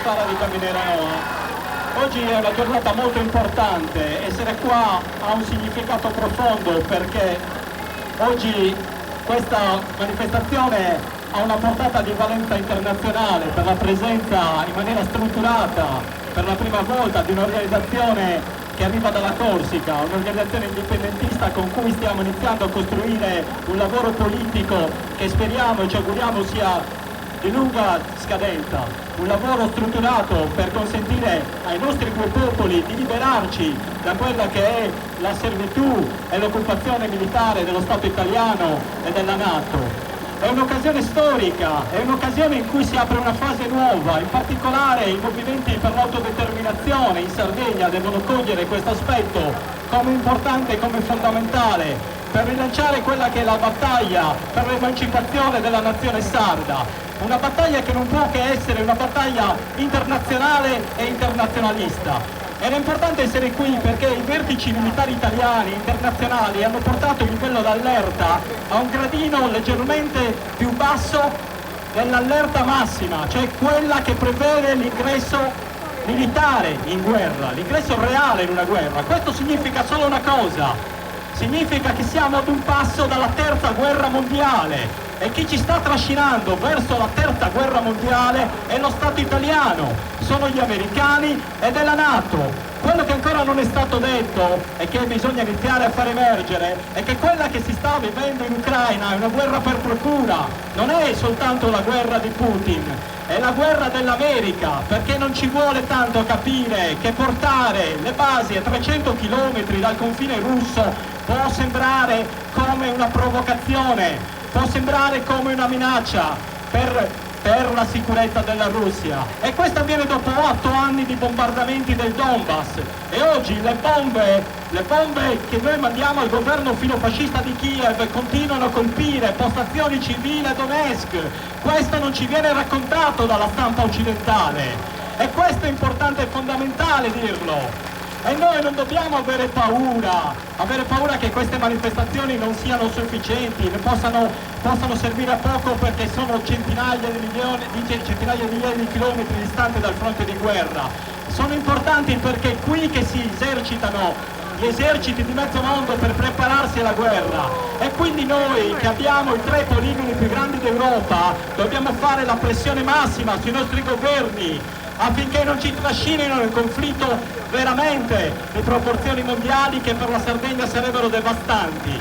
Sara di Caminera Noa. Oggi è una giornata molto importante, essere qua ha un significato profondo perché oggi questa manifestazione ha una portata di valenza internazionale per la presenza in maniera strutturata per la prima volta di un'organizzazione che arriva dalla Corsica, un'organizzazione indipendentista con cui stiamo iniziando a costruire un lavoro politico che speriamo e ci auguriamo sia di lunga scadenza, un lavoro strutturato per consentire ai nostri due popoli di liberarci da quella che è la servitù e l'occupazione militare dello Stato italiano e della NATO. È un'occasione storica, è un'occasione in cui si apre una fase nuova, in particolare i movimenti per l'autodeterminazione in Sardegna devono cogliere questo aspetto come importante e come fondamentale per rilanciare quella che è la battaglia per l'emancipazione della nazione sarda, una battaglia che non può che essere una battaglia internazionale e internazionalista. Era importante essere qui perché i vertici militari italiani e internazionali hanno portato il livello d'allerta a un gradino leggermente più basso dell'allerta massima, cioè quella che prevede l'ingresso militare in guerra, l'ingresso reale in una guerra. Questo significa solo una cosa, significa che siamo ad un passo dalla terza guerra mondiale e chi ci sta trascinando verso la terza guerra mondiale è lo Stato italiano, sono gli americani ed è la NATO. Quello che ancora non è stato detto e che bisogna iniziare a far emergere è che quella che si sta vivendo in Ucraina è una guerra per procura, non è soltanto la guerra di Putin, è la guerra dell'America, perché non ci vuole tanto capire che portare le basi a 300 km dal confine russo può sembrare come una provocazione, può sembrare come una minaccia per la sicurezza della Russia. E questo avviene dopo 8 anni di bombardamenti del Donbass. E oggi le bombe che noi mandiamo al governo filofascista di Kiev continuano a colpire postazioni civili a Donetsk. Questo non ci viene raccontato dalla stampa occidentale. E questo è importante e fondamentale dirlo. E noi non dobbiamo avere paura che queste manifestazioni non siano sufficienti, possano servire a poco perché sono centinaia di migliaia di chilometri distanti dal fronte di guerra. Sono importanti perché è qui che si esercitano gli eserciti di mezzo mondo per prepararsi alla guerra e quindi noi che abbiamo i 3 poligoni più grandi d'Europa dobbiamo fare la pressione massima sui nostri governi affinché non ci trascinino nel conflitto veramente di proporzioni mondiali che per la Sardegna sarebbero devastanti.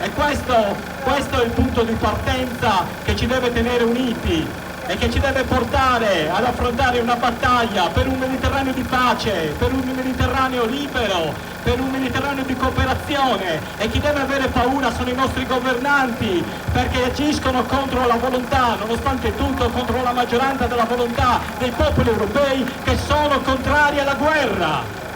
E questo è il punto di partenza che ci deve tenere uniti e che ci deve portare ad affrontare una battaglia per un Mediterraneo di pace, per un Mediterraneo libero, per un Mediterraneo di cooperazione. E chi deve avere paura sono i nostri governanti, perché agiscono contro la volontà, nonostante tutto contro la maggioranza della volontà dei popoli europei che sono contrari alla guerra.